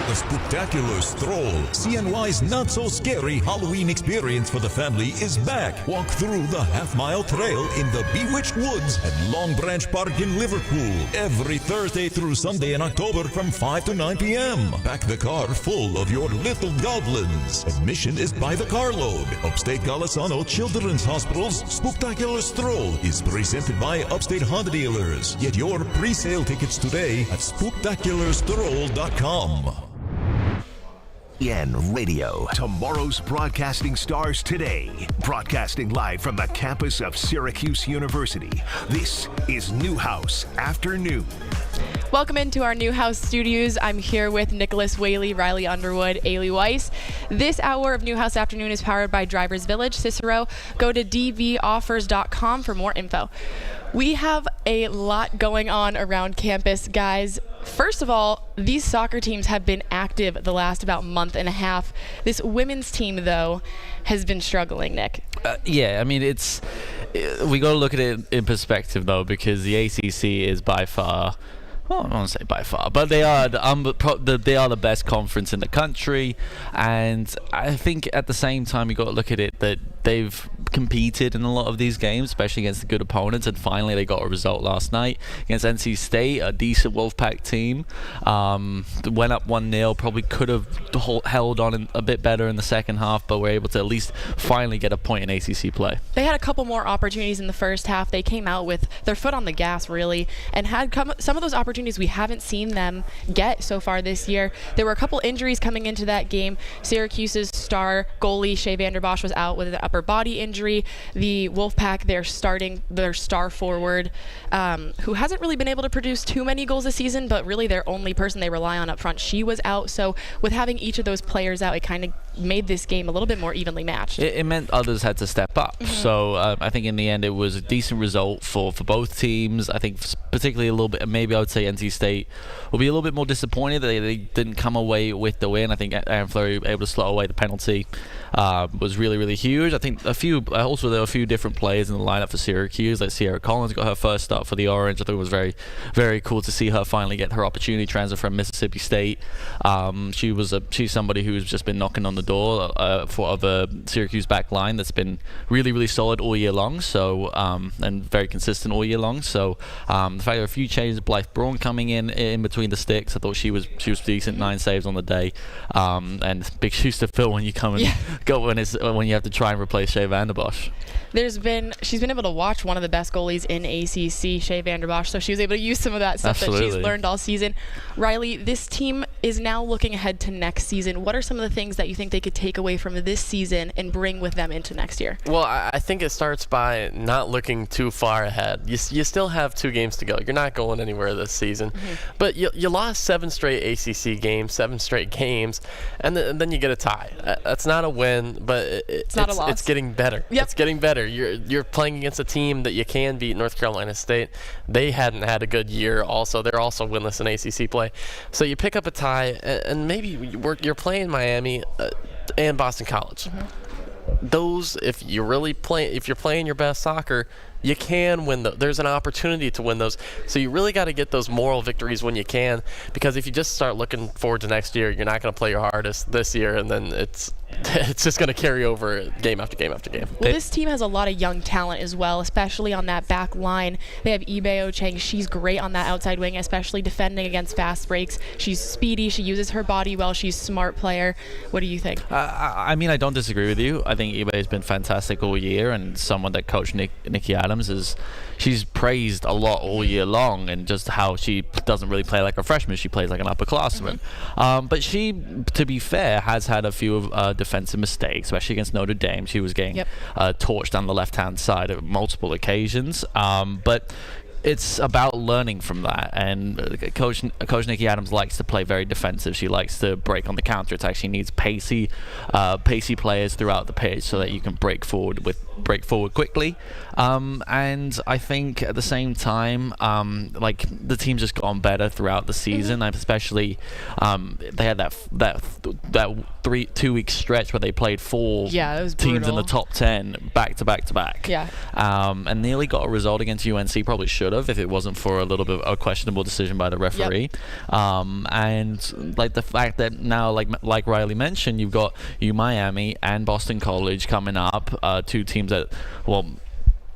The Spooktacular Stroll, CNY's not-so-scary Halloween experience for the family, is back. Walk through the half-mile trail in the Bewitched Woods at Long Branch Park in Liverpool every Thursday through Sunday in October from 5 to 9 p.m. Pack the car full of your little goblins. Admission is by the carload. Upstate Golisano Children's Hospital's Spooktacular Stroll is presented by Upstate Honda Dealers. Get your pre-sale tickets today at spooktacularstroll.com. EN Radio. Tomorrow's broadcasting stars today. Broadcasting live from the campus of Syracuse University. This is Newhouse Afternoon. Welcome into our Newhouse studios. I'm here with Nicholas Whaley, Riley Underwood, Ailey Weiss. This hour of Newhouse Afternoon is powered by Drivers Village, Cicero. Go to dvoffers.com for more info. We have a lot going on around campus, guys. First of all, these soccer teams have been active the last about month and a half. This women's team, though, has been struggling, Nick. Yeah, I mean, we got to look at it in perspective, though, because the ACC is by far, well, I don't want to say by far, but they are the best conference in the country. And I think at the same time, you got to look at it that they've competed in a lot of these games, especially against the good opponents, and finally they got a result last night against NC State, a decent Wolfpack team. Went up 1-0, probably could have held on a bit better in the second half, but were able to at least finally get a point in ACC play. They had a couple more opportunities in the first half. They came out with their foot on the gas, really, and had some of those opportunities we haven't seen them get so far this year. There were a couple injuries coming into that game. Syracuse's star goalie, Shea Vanderbosch, was out with an upper body injury. The Wolfpack, they're starting their star forward, who hasn't really been able to produce too many goals this season, but really their only person they rely on up front, she was out. So with having each of those players out, it kind of made this game a little bit more evenly matched. It meant others had to step up. Mm-hmm. So I think in the end it was a decent result for both teams. I think particularly a little bit, maybe I would say NC State will be a little bit more disappointed that they didn't come away with the win. I think Aaron Fleury able to slot away the penalty was really, really huge. I think there were a few different players in the lineup for Syracuse. Like Sierra Collins got her first start for the Orange. I thought it was very, very cool to see her finally get her opportunity transfer from Mississippi State. She's somebody who's just been knocking on the door of a Syracuse back line that's been really, really solid all year long. So and very consistent all year long. So the fact there were a few changes, Blythe Braun coming in between the sticks. I thought she was decent, 9 saves on the day, and big shoes to fill when you come and go when you have to try and replace Shea Vanderbosch. She's been able to watch one of the best goalies in ACC, Shea Vanderbosch, so she was able to use some of that stuff that she's learned all season. Riley, this team is now looking ahead to next season. What are some of the things that you think they could take away from this season and bring with them into next year? Well, I think it starts by not looking too far ahead. You still have 2 games to go. You're not going anywhere this season. Mm-hmm. But you lost 7 straight ACC games, 7 straight games, and then you get a tie. That's not a win, but it's not a loss. It's getting better. Yep. It's getting better. You're playing against a team that you can beat, North Carolina State. They hadn't had a good year also. They're also winless in ACC play. So you pick up a tie, and maybe you're playing Miami and Boston College. Mm-hmm. Those, if you're playing your best soccer, you can win there's an opportunity to win those. So you really got to get those moral victories when you can, because if you just start looking forward to next year, you're not going to play your hardest this year, and then it's just going to carry over game after game after game. Well, this team has a lot of young talent as well, especially on that back line. They have Ibeo Cheng. She's great on that outside wing, especially defending against fast breaks. She's speedy. She uses her body well. She's a smart player. What do you think? I mean, I don't disagree with you. I think Ibeo has been fantastic all year, and someone that Coach Nikki Adams she's praised a lot all year long, and just how she doesn't really play like a freshman. She plays like an upperclassman. Mm-hmm. But she, to be fair, has had a few defensive mistakes, especially against Notre Dame. She was getting torched on the left-hand side at multiple occasions. But it's about learning from that, and Coach Nikki Adams likes to play very defensive. She likes to break on the counter attack. She needs pacey players throughout the pitch so that you can break forward with break forward quickly. And I think at the same time, like the team's just gotten better throughout the season. Especially, they had that 2-week stretch where they played 4 teams in the top 10 back to back to back. Yeah. And nearly got a result against UNC. Probably should have if it wasn't for a little bit of a questionable decision by the referee. And like the fact that now, like Riley mentioned, you've got Miami and Boston College coming up, 2 teams that, well,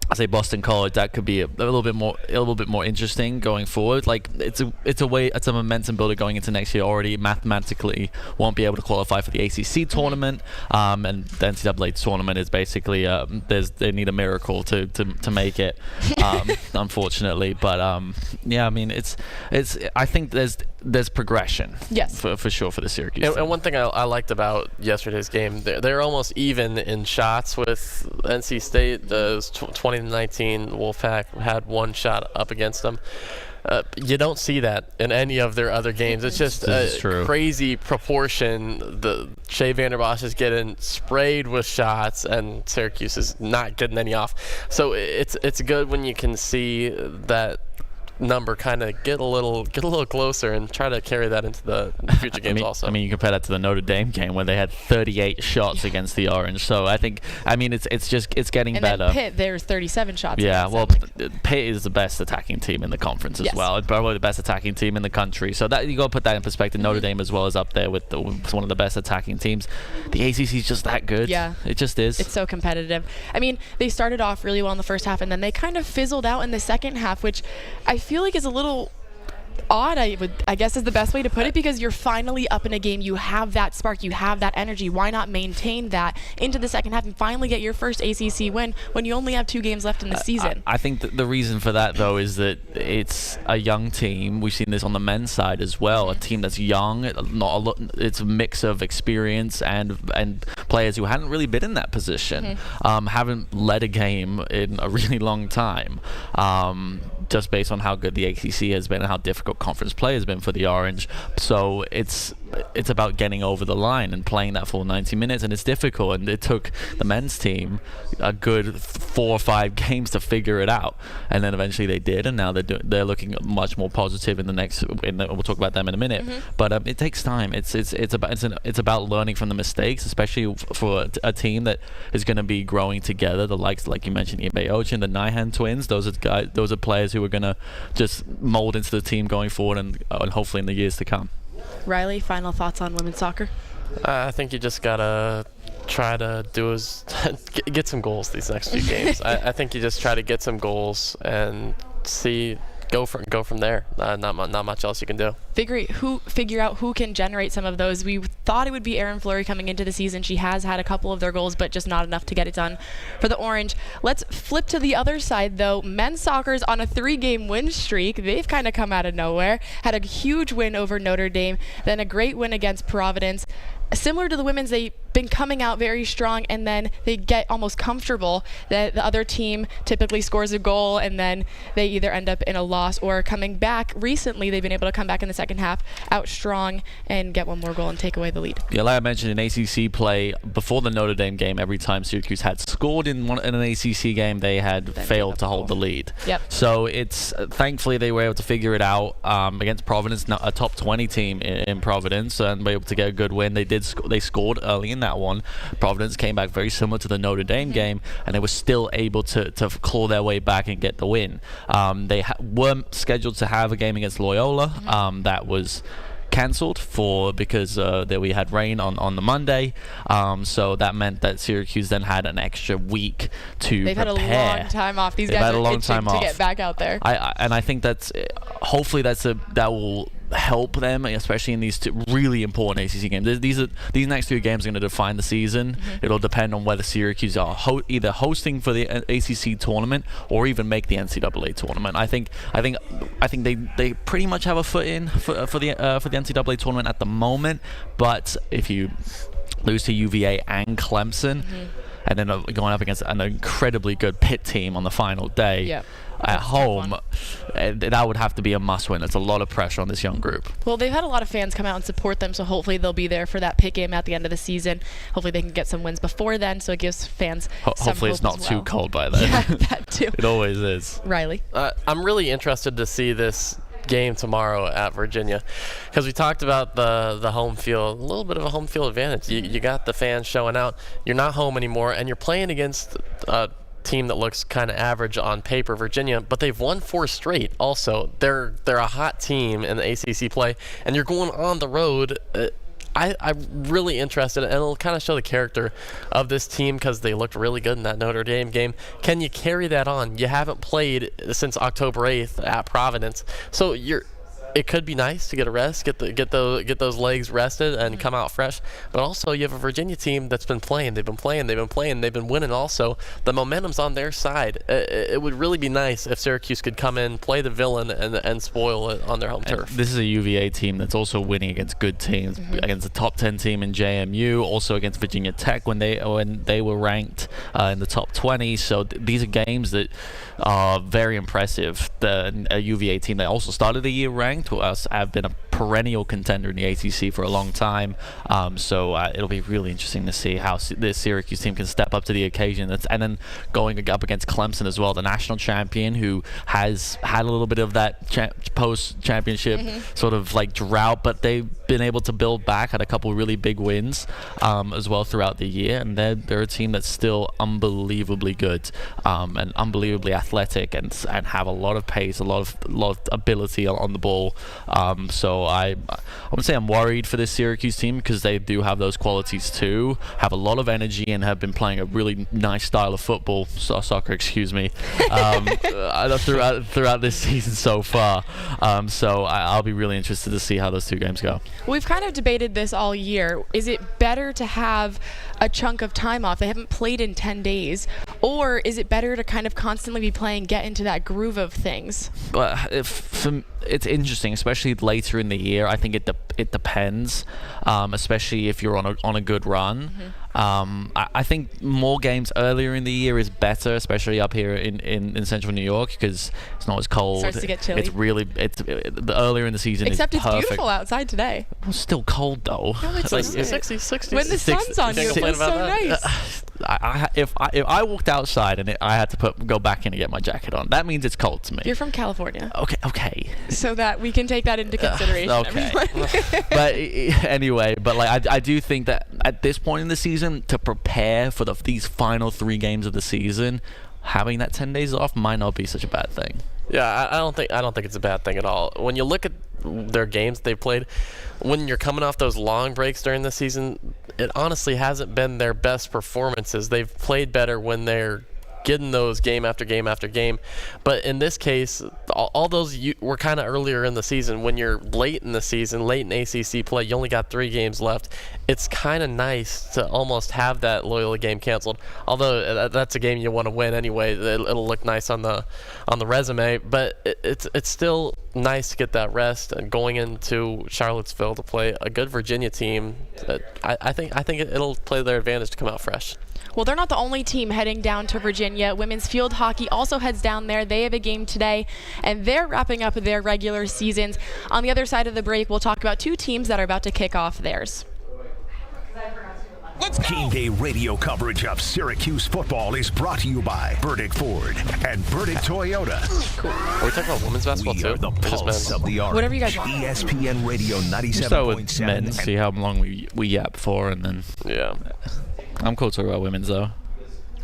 I say Boston College, that could be a little bit more interesting going forward. Like it's a momentum builder going into next year. Already mathematically won't be able to qualify for the ACC tournament, and the NCAA tournament is basically they need a miracle to make it, unfortunately. But yeah, I mean it's I think there's progression. Yes, for sure for the Syracuse. And one thing I liked about yesterday's game, they're almost even in shots with NC State. The 2019 Wolfpack had 1 shot up against them. You don't see that in any of their other games. It's just a crazy proportion. The Shea Vanderbosch is getting sprayed with shots, and Syracuse is not getting any off. So it's good when you can see that number kind of get a little closer and try to carry that into the future games also. I mean, you compare that to the Notre Dame game where they had 38 shots against the Orange. So I think, it's getting better. And then Pitt, there's 37 shots. Yeah, well, Pitt is the best attacking team in the conference as well. Probably the best attacking team in the country. So that you got to put that in perspective. Notre Dame as well is up there with one of the best attacking teams. The ACC is just that good. Yeah, it just is. It's so competitive. I mean, they started off really well in the first half, and then they kind of fizzled out in the second half, which I feel like is a little odd, I guess is the best way to put it, because you're finally up in a game. You have that spark, you have that energy. Why not maintain that into the second half and finally get your first ACC win when you only have 2 games left in the season? I think that the reason for that, though, is that it's a young team. We've seen this on the men's side as well. A team that's young, it's a mix of experience and players who hadn't really been in that position, haven't led a game in a really long time. Just based on how good the ACC has been and how difficult conference play has been for the Orange. So it's about getting over the line and playing that full 90 minutes, and it's difficult. And it took the men's team a good 4 or 5 games to figure it out, and then eventually they did, and now they're looking much more positive in the next. We'll talk about them in a minute. But it takes time. It's about learning from the mistakes, especially for a team that is going to be growing together. The likes, like you mentioned, Ibe Ochin, the Nyhan twins. Those are players who are going to just mold into the team going forward and hopefully in the years to come. Riley, final thoughts on women's soccer? I think you just gotta try to get some goals these next few games. I think you just try to get some goals and go from there. Not much else you can do. Figure out who can generate some of those. We thought it would be Erin Fleury coming into the season. She has had a couple of their goals, but just not enough to get it done for the Orange. Let's flip to the other side, though. Men's soccer's on a 3-game win streak. They've kind of come out of nowhere. Had a huge win over Notre Dame, then a great win against Providence. Similar to the women's, they've been coming out very strong, and then they get almost comfortable that the other team typically scores a goal, and then they either end up in a loss or coming back. Recently, they've been able to come back in the second half out strong and get 1 more goal and take away the lead. Yeah, like I mentioned, in ACC play, before the Notre Dame game, every time Syracuse had scored in an ACC game, they had failed to hold the lead. Yep. So it's thankfully they were able to figure it out against Providence, a top 20 team in Providence, and were able to get a good win. They scored early in that one. Providence came back very similar to the Notre Dame game, and they were still able to claw their way back and get the win. They were scheduled to have a game against Loyola. That was cancelled because we had rain on the Monday, so that meant that Syracuse then had an extra week to prepare. Had a long time off. These guys are itching to get back out there. I think hopefully that will help them, especially in these 2 really important ACC games. These next 2 games are going to define the season. It'll depend on whether Syracuse are either hosting for the ACC tournament or even make the NCAA tournament. I think they pretty much have a foot in for the NCAA tournament at the moment. But if you lose to UVA and Clemson, and then going up against an incredibly good Pitt team on the final day. at home, that would have to be a must-win. It's a lot of pressure on this young group. Well, they've had a lot of fans come out and support them, so hopefully they'll be there for that pick game at the end of the season. Hopefully they can get some wins before then, so it gives fans some hopefully it's hope not as too well. cold by then. Yeah, that too. It always is. Riley? I'm really interested to see this game tomorrow at Virginia, because we talked about the home field, a little bit of a home field advantage. You got the fans showing out. You're not home anymore, and you're playing against a team that looks kind of average on paper, Virginia, but they've won 4 straight. Also, they're a hot team in the ACC play, and you're going on the road. I'm really interested, and it'll kind of show the character of this team because they looked really good in that Notre Dame game. Can you carry that on? You haven't played since October 8th at Providence, so it could be nice to get a rest, get those legs rested, and come out fresh. But also, you have a Virginia team that's been playing. They've been winning. Also, the momentum's on their side. It would really be nice if Syracuse could come in, play the villain, and spoil it on their home turf. This is a UVA team that's also winning against good teams, against a top 10 team in JMU, also against Virginia Tech when they were ranked in the top 20. So these are games that are very impressive. A UVA team that also started the year ranked. Have been a perennial contender in the ACC for a long time, so it'll be really interesting to see how this Syracuse team can step up to the occasion. And then going up against Clemson as well, the national champion, who has had a little bit of that post-championship sort of like drought, but they've been able to build back, had a couple really big wins as well throughout the year, and they're a team that's still unbelievably good and unbelievably athletic and have a lot of pace, a lot of ability on the ball. So I would say I'm worried for this Syracuse team because they do have those qualities too, have a lot of energy, and have been playing a really nice style of football, soccer, excuse me, throughout this season so far. So I'll be really interested to see how those 2 games go. We've kind of debated this all year. Is it better to have a chunk of time off? They haven't played in 10 days. Or is it better to kind of constantly be playing, get into that groove of things? Well, it's interesting, especially later in the year. I think it depends, especially if you're on a good run. I think more games earlier in the year is better, especially up here in central New York, because it's not as cold. Starts to get chilly. The earlier in the season Except is it's perfect. beautiful outside today. It's still cold though. No, it's like 60s. when the sun's on you, it feels so nice. If I walked outside and I had to go back in and get my jacket on, that means it's cold to me. You're from California. Okay. So that we can take that into consideration. Okay. But anyway, I do think that at this point in the season, to prepare for these final 3 games of the season, having that 10 days off might not be such a bad thing. Yeah, I don't think it's a bad thing at all. When you look at their games they've played, when you're coming off those long breaks during the season, it honestly hasn't been their best performances. They've played better when they're getting those game after game after game. But in this case, all those were kind of earlier in the season. When you're late in the season, late in ACC play, you only got 3 games left. It's kind of nice to almost have that Loyola game canceled. Although that's a game you want to win anyway. It'll look nice on the resume. But it's still nice to get that rest and going into Charlottesville to play a good Virginia team. I think it'll play their advantage to come out fresh. Well, they're not the only team heading down to Virginia. Women's field hockey also heads down there. They have a game today, and they're wrapping up their regular seasons. On the other side of the break, we'll talk about 2 teams that are about to kick off theirs. Game day radio coverage of Syracuse football is brought to you by Burdick Ford and Burdick Toyota. Cool. Are we talking about women's basketball We too? are the pulse of the orange. Whatever you guys want. ESPN Radio Start with 97.7. men, see how long we yap for, and then Yeah. I'm cool talking about women's though,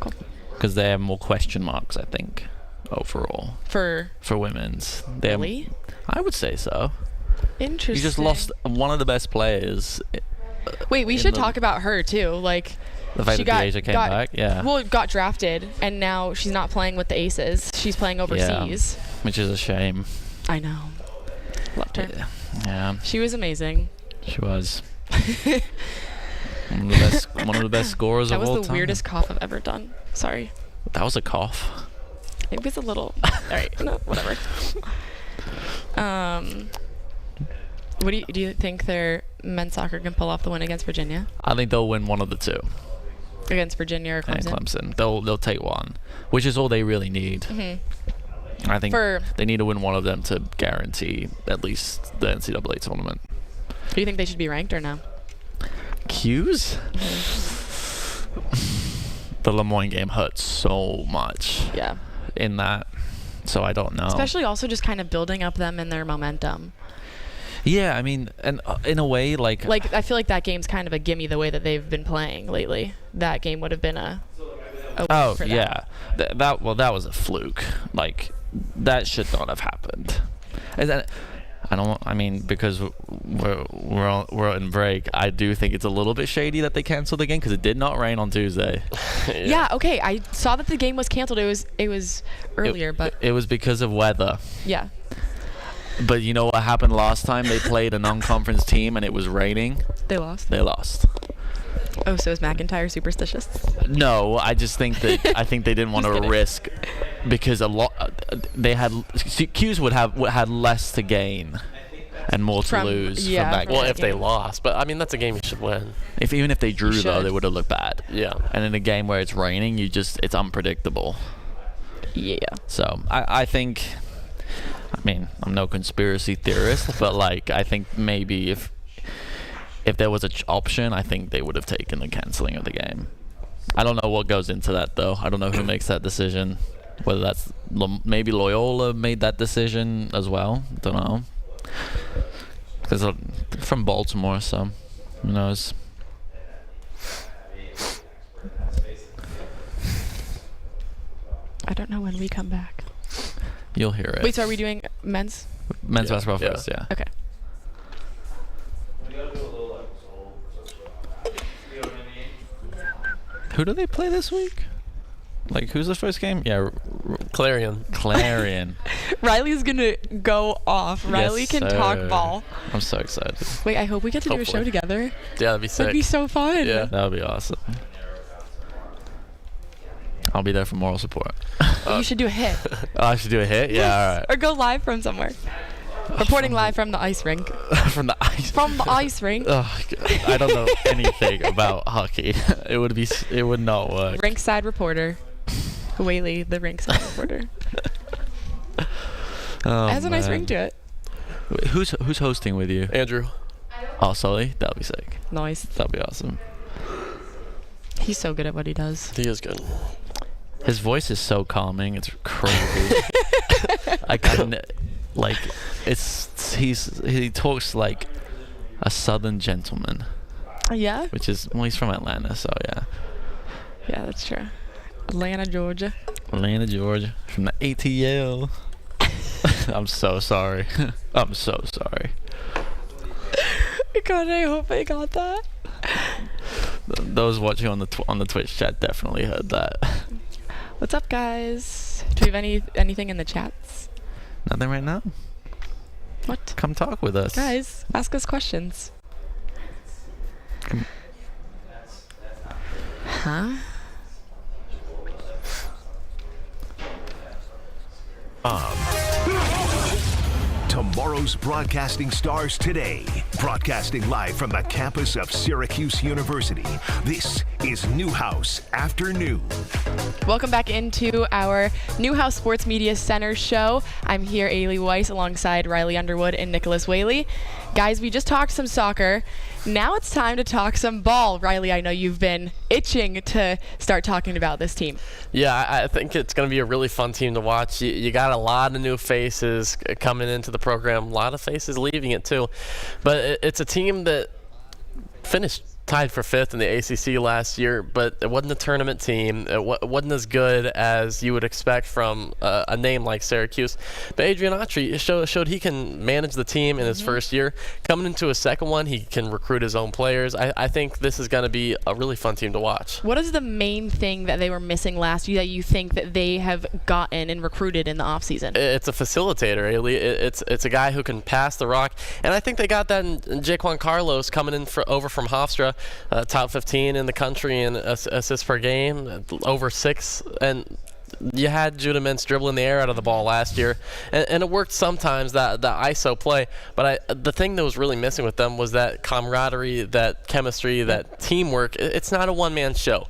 Cool. because they have more question marks, I think, overall For women's. really? I would say so. Interesting. You just lost one of the best players. Wait, we should talk about her too. Like, The fact she that Deja came back, yeah. Well, got drafted, and now she's not playing with the Aces. She's playing overseas. Which is a shame. I know. Loved her. Yeah, She was amazing. she was. One of the best scorers That of was all the time. weirdest cough I've ever done. Sorry. That was a cough. It was a little. All right. No, whatever. What do you think their men's soccer can pull off the win against Virginia? I think they'll win one of the 2. Against Virginia or Clemson? And Clemson. They'll take one, which is all they really need. I think they need to win one of them to guarantee at least the NCAA tournament. Do you think they should be ranked or no? Q's? The Lemoyne game hurt so much. Yeah. In that, so I don't know. Especially also just kind of building up them in their momentum. Yeah, I mean, and in a way, like I feel like that game's kind of a gimme the way that they've been playing lately. That game would have been a win for them. Yeah, that was a fluke. Like that should not have happened. And then, because we're in break, I do think it's a little bit shady that they canceled the game because it did not rain on Tuesday. Yeah. Okay. I saw that the game was canceled. It was earlier, but it was because of weather. Yeah. But you know what happened last time they played a non-conference team and it was raining? They lost. Oh, so is McIntyre superstitious? No, I just think that they didn't want to risk because Q's had less to gain and more to lose from that game. Well, if they lost, but I mean that's a game you should win. Even if they drew though, they would have looked bad. Yeah. And in a game where it's raining, it's unpredictable. Yeah. So I think. I mean, I'm no conspiracy theorist, but I think maybe if there was an option, I think they would have taken the canceling of the game. I don't know what goes into that though. I don't know who makes that decision. Whether that's maybe Loyola made that decision as well. Don't know. Because they're from Baltimore, so who knows. I don't know when we come back. You'll hear it. Wait, so are we doing men's? Men's basketball first, yeah. Okay. Who do they play this week? Who's the first game? Yeah, Clarion. Riley's gonna go off. Riley can talk ball. I'm so excited. Wait, I hope we get to do a show together. Yeah, that'd be sick. That'd be so fun. Yeah. That would be awesome. I'll be there for moral support. You should do a hit. Oh, I should do a hit? Yeah, all right. Or go live from somewhere. Reporting live from the ice rink. From the ice rink. Oh, I don't know anything about hockey. It would not work. Rinkside reporter. Whaley, the rinkside reporter. It has a nice ring to it. Wait, who's hosting with you? Andrew. Oh, Sully? That'll be sick. Nice. That'll be awesome. He's so good at what he does. He is good. His voice is so calming. It's crazy. I couldn't he talks like a southern gentleman. Yeah. Which is he's from Atlanta, so yeah. Yeah, that's true. Atlanta, Georgia. From the ATL. I'm so sorry. I'm so sorry. God, I hope I got that. Those watching on the Twitch chat definitely heard that. What's up, guys? Do we have anything in the chats? Nothing right now. What? Come talk with us. Guys, ask us questions. Huh? Tomorrow's broadcasting stars today. Broadcasting live from the campus of Syracuse University. This is Newhouse Afternoon. Welcome back into our Newhouse Sports Media Center show. I'm here, Ailey Weiss, alongside Riley Underwood and Nicholas Whaley. Guys, we just talked some soccer. Now it's time to talk some ball. Riley, I know you've been itching to start talking about this team. Yeah, I think it's going to be a really fun team to watch. You got a lot of new faces coming into the program, a lot of faces leaving it too. But it's a team that finished tied for 5th in the ACC last year, but it wasn't a tournament team. It wasn't as good as you would expect from a name like Syracuse. But Adrian Autry showed he can manage the team in his first year. Coming into his second one, he can recruit his own players. I think this is going to be a really fun team to watch. What is the main thing that they were missing last year that you think that they have gotten and recruited in the offseason? It's a facilitator, Ailey. It's a guy who can pass the rock. And I think they got that in Jaquan Carlos coming in over from Hofstra. Top 15 in the country in assists per game, over 6, and you had Judah Mintz dribbling the air out of the ball last year, and it worked sometimes, that ISO play. But the thing that was really missing with them was that camaraderie, that chemistry, that teamwork. It's not a one-man show.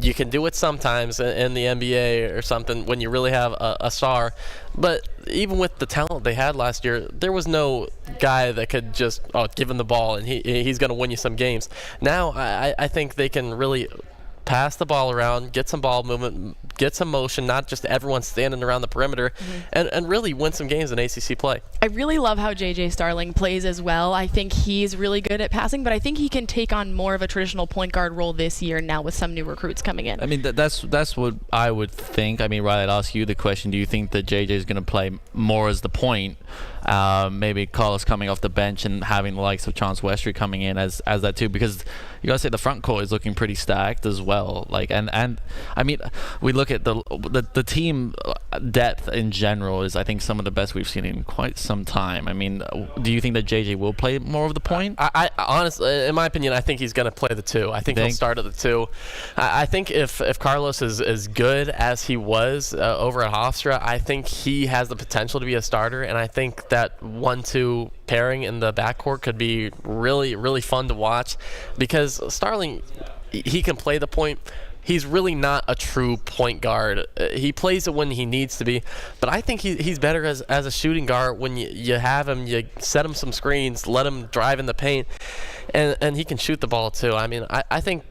You can do it sometimes in the NBA or something when you really have a star. But even with the talent they had last year, there was no guy that could just give him the ball and he's going to win you some games. Now I think they can really pass the ball around, get some ball movement, get some motion, not just everyone standing around the perimeter, and really win some games in ACC play. I really love how J.J. Starling plays as well. I think he's really good at passing, but I think he can take on more of a traditional point guard role this year now with some new recruits coming in. I mean, that's what I would think. I mean, Riley, I'd ask you the question, do you think that J.J. is going to play more as the point? Maybe Carlos coming off the bench and having the likes of Chance Westry coming in as that too, because you gotta say the front court is looking pretty stacked as well. Like, and I mean, we look at the team depth in general is, I think, some of the best we've seen in quite some time. I mean, do you think that JJ will play more of the point? I honestly, in my opinion, I think he's going to play the two. I think he'll start at the two. I think if Carlos is as good as he was over at Hofstra, I think he has the potential to be a starter, and I think that 1-2 pairing in the backcourt could be really, really fun to watch, because Starling, he can play the point. He's really not a true point guard. He plays it when he needs to be, but I think he's better as a shooting guard when you have him, you set him some screens, let him drive in the paint, and he can shoot the ball too. I mean, I think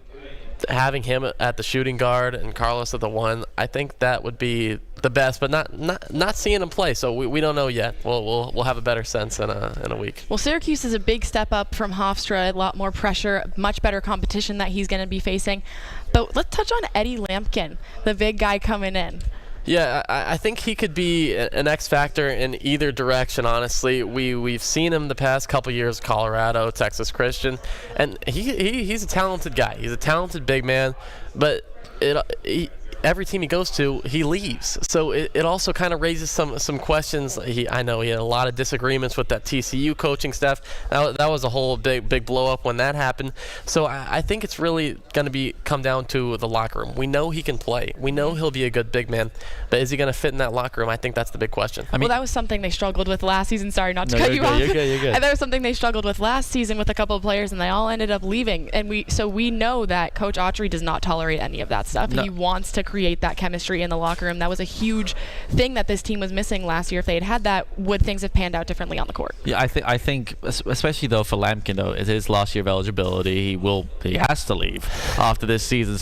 having him at the shooting guard and Carlos at the one, I think that would be the best, but not seeing him play, so we don't know yet. We'll have a better sense in a week. Well, Syracuse is a big step up from Hofstra, a lot more pressure, much better competition that he's going to be facing. But let's touch on Eddie Lampkin, the big guy coming in. Yeah, I think he could be an X factor in either direction, honestly. We've seen him the past couple years, Colorado, Texas Christian, and he's a talented guy. He's a talented big man, but every team he goes to, he leaves. So it also kind of raises some questions. I know he had a lot of disagreements with that TCU coaching staff. That was a whole big blow up when that happened. So I think it's really going to come down to the locker room. We know he can play. We know he'll be a good big man, but is he going to fit in that locker room? I think that's the big question. Well, that was something they struggled with last season. Sorry, not to cut you off. You're good. And that was something they struggled with last season with a couple of players, and they all ended up leaving. And we know that Coach Autry does not tolerate any of that stuff. No. He wants to create that chemistry in the locker room. That was a huge thing that this team was missing last year. If they had had that, would things have panned out differently on the court? Yeah, I think especially though for Lampkin, though, it is last year of eligibility. He has to leave after this season.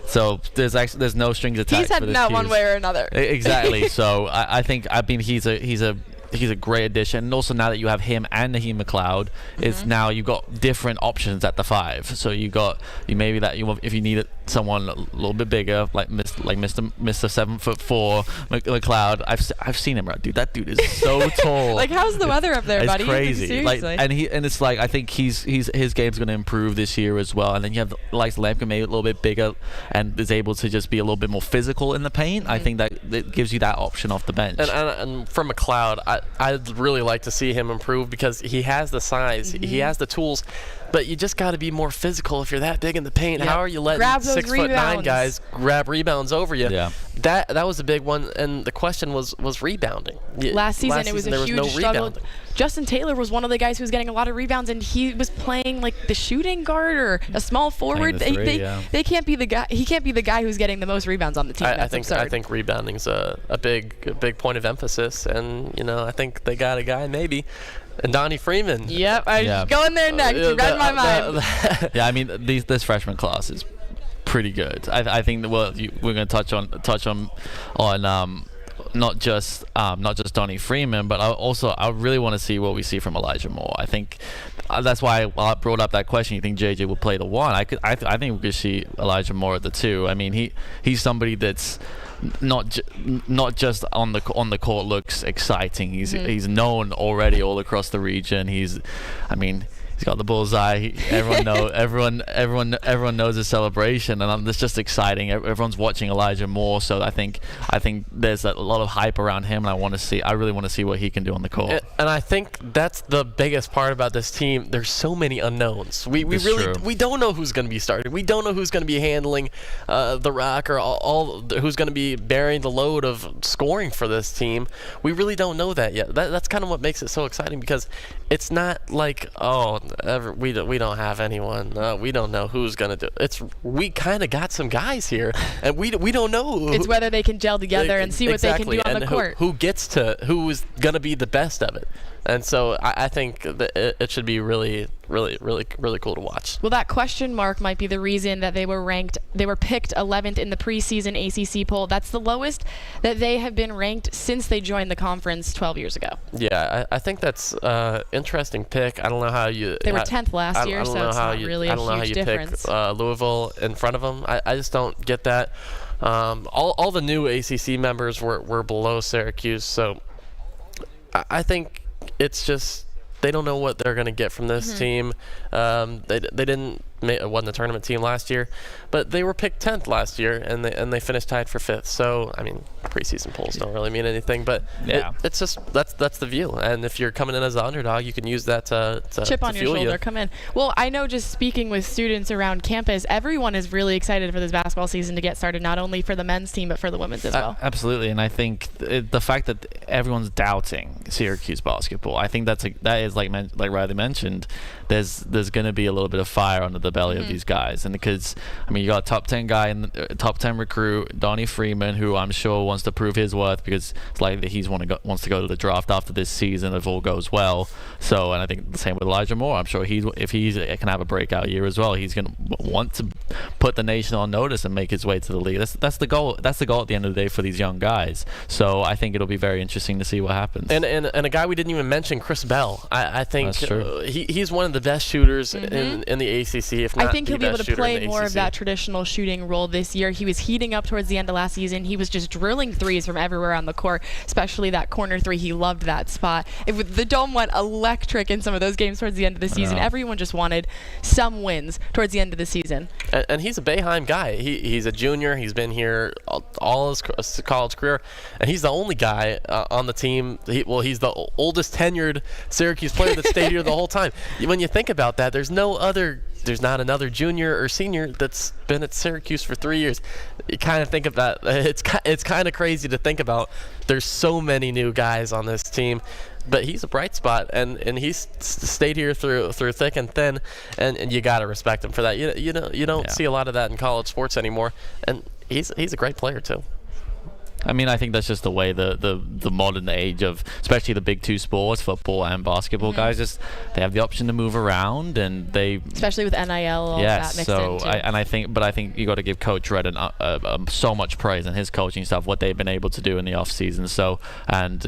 So there's no strings attached. He's heading out one way or another. Exactly. So I mean he's a great addition, and also now that you have him and Naheem McLeod, it's now you've got different options at the 5. So if you need someone a little bit bigger, like Mr. 7'4" McLeod. I've seen him, dude. That dude is so tall. Like, how's the weather up there, it's buddy? Crazy. Seriously. And it's like, I think his game's going to improve this year as well. And then you have like Lampkin, maybe a little bit bigger, and is able to just be a little bit more physical in the paint. I think that gives you that option off the bench. And for McLeod, I'd really like to see him improve, because he has the size, he has the tools, but you just got to be more physical if you're that big in the paint. How are you letting 6'9" guys grab rebounds over you? Yeah. That was a big one, and the question was rebounding. Last season it was a huge struggle. Rebounding. Justin Taylor was one of the guys who was getting a lot of rebounds, and he was playing like the shooting guard or a small forward. They can't be the guy. He can't be the guy who's getting the most rebounds on the team. I think rebounding's a big point of emphasis, and I think they got a guy maybe. And Donnie Freeman. Yep, I was going there next. You read my mind. Yeah, I mean, this freshman class is pretty good. I think that we're going to touch on not just Donnie Freeman, but I really want to see what we see from Elijah Moore. I think that's why I brought up that question. You think JJ will play the 1? I think we could see Elijah Moore at the 2. I mean, he's somebody that's not just on the court looks exciting. He's known already all across the region. He's got the bullseye. Everyone knows his celebration, and it's just exciting. Everyone's watching Elijah more, so I think there's a lot of hype around him, and I really want to see what he can do on the court. And I think that's the biggest part about this team. There's so many unknowns. We don't know who's going to be starting. We don't know who's going to be handling the rock, or who's going to be bearing the load of scoring for this team. We really don't know that yet. That's kind of what makes it so exciting, because it's not like, we don't have anyone. We don't know who's going to do it. We kind of got some guys here, and we don't know. It's whether they can gel together and see what they can do on the court. Who is going to be the best of it. And so I think that it should be really, really, really, really cool to watch. Well, that question mark might be the reason that they were picked 11th in the preseason ACC poll. That's the lowest that they have been ranked since they joined the conference 12 years ago. Yeah, I think that's an interesting pick. I don't know how you... They were 10th last year, so it's not really a huge difference. I don't know how you pick Louisville in front of them. I just don't get that. All the new ACC members were below Syracuse, so I think it's just they don't know what they're going to get from this team. They wasn't a tournament team last year, but they were picked 10th last year, and they finished tied for 5th. So I mean, preseason polls don't really mean anything, but it's just that's the view. And if you're coming in as an underdog, you can use that to chip on your shoulder. Come in. Well, I know, just speaking with students around campus, everyone is really excited for this basketball season to get started, not only for the men's team but for the women's as well. Absolutely, and I think the fact that everyone's doubting Syracuse basketball, I think that is like Riley mentioned. There's going to be a little bit of fire under the belly of these guys, and because you got a top 10 guy in the top 10 recruit, Donnie Freeman, who I'm sure wants to prove his worth, because it's likely he wants to go to the draft after this season if all goes well. So, and I think the same with Elijah Moore. I'm sure if he can have a breakout year as well, he's going to want to put the nation on notice and make his way to the league. That's the goal. That's the goal at the end of the day for these young guys. So I think it'll be very interesting to see what happens. And a guy we didn't even mention, Chris Bell. I think he's one of the best shooters in the ACC. If not, I think he'll be able to play more of that traditional shooting role this year. He was heating up towards the end of last season. He was just drilling threes from everywhere on the court, especially that corner three. He loved that spot. The Dome went electric in some of those games towards the end of the season. Everyone just wanted some wins towards the end of the season. And he's a Boeheim guy. He's a junior. He's been here all his college career, and he's the only guy on the team. He's the oldest tenured Syracuse player that stayed here the whole time. When you think about that, there's not another junior or senior that's been at Syracuse for 3 years. You kind of think of that. It's kind of crazy to think about. There's so many new guys on this team, but he's a bright spot, and he's stayed here through thick and thin, and you got to respect him for that. You don't see a lot of that in college sports anymore, and he's a great player too. I think that's just the way the modern age of, especially the big two sports, football and basketball, guys, they have the option to move around, and especially with NIL, that mixed in too. I think you got to give Coach Redden so much praise and his coaching stuff, what they've been able to do in the off season. So, and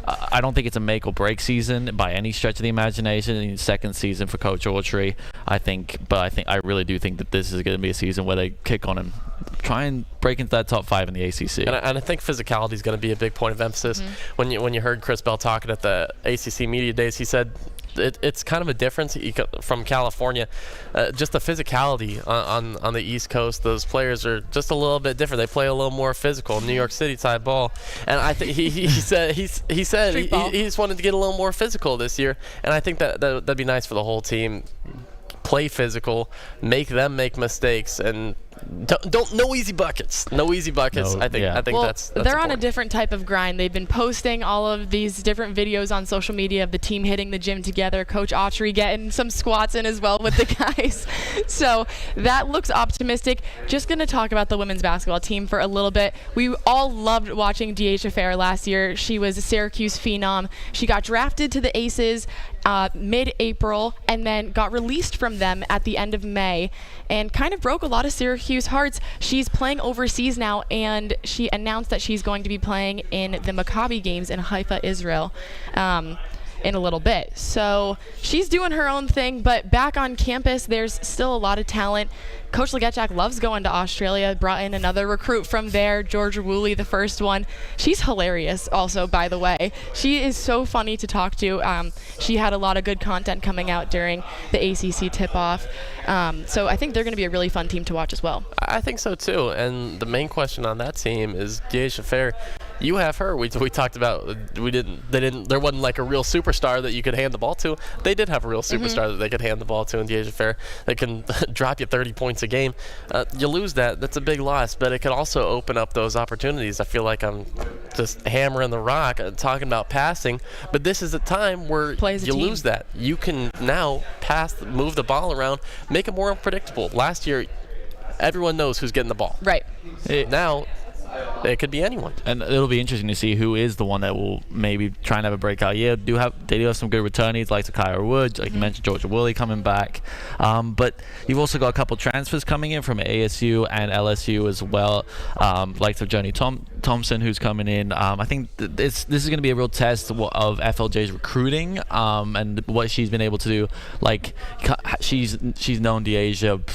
I don't think it's a make or break season by any stretch of the imagination. In the second season for Coach Autry, I really do think that this is going to be a season where they kick on him, try and break into that top 5 in the ACC. And I think physicality is going to be a big point of emphasis. When you heard Chris Bell talking at the ACC Media Days, he said it's kind of a difference from California. Just the physicality on the East Coast, those players are just a little bit different. They play a little more physical, New York City type ball. And I think he said he just wanted to get a little more physical this year. And I think that'd be nice for the whole team. Play physical, make them make mistakes, and no easy buckets. No easy buckets. I think that's they're important. on a different type of grind. They've been posting all of these different videos on social media of the team hitting the gym together. Coach Autry getting some squats in as well with the guys. So that looks optimistic. Just going to talk about the women's basketball team for a little bit. We all loved watching DH Affair last year. She was a Syracuse phenom. She got drafted to the Aces mid-April and then got released from them at the end of May, and kind of broke a lot of Syracuse hearts. She's playing overseas now, and she announced that she's going to be playing in the Maccabi games in Haifa, Israel. in a little bit. So she's doing her own thing, but back on campus, there's still a lot of talent. Coach Legechak loves going to Australia, brought in another recruit from there, Georgia Woolley, the first one. She's hilarious also, by the way. She is so funny to talk to. She had a lot of good content coming out during the ACC tip-off. So I think they're going to be a really fun team to watch as well. I think so too. And the main question on that team is Deasia Fair. You have her. We talked about there wasn't like a real superstar that you could hand the ball to. They did have a real superstar that they could hand the ball to in Deasia Fair. They can drop you 30 points a game. You lose that. That's a big loss, but it could also open up those opportunities. I feel like I'm just hammering the rock talking about passing, but this is a time where you lose that. You can now pass, move the ball around, make it more unpredictable. Last year, everyone knows who's getting the ball. Right. Now, it could be anyone. And it'll be interesting to see who is the one that will maybe try and have a breakout year. They do have some good returnees like Takaya Wood, like you mentioned, Georgia Woolley coming back. But you've also got a couple transfers coming in from ASU and LSU as well, like the Journey Thompson who's coming in. I think this is going to be a real test of FLJ's recruiting and what she's been able to do. Like she's known Deasia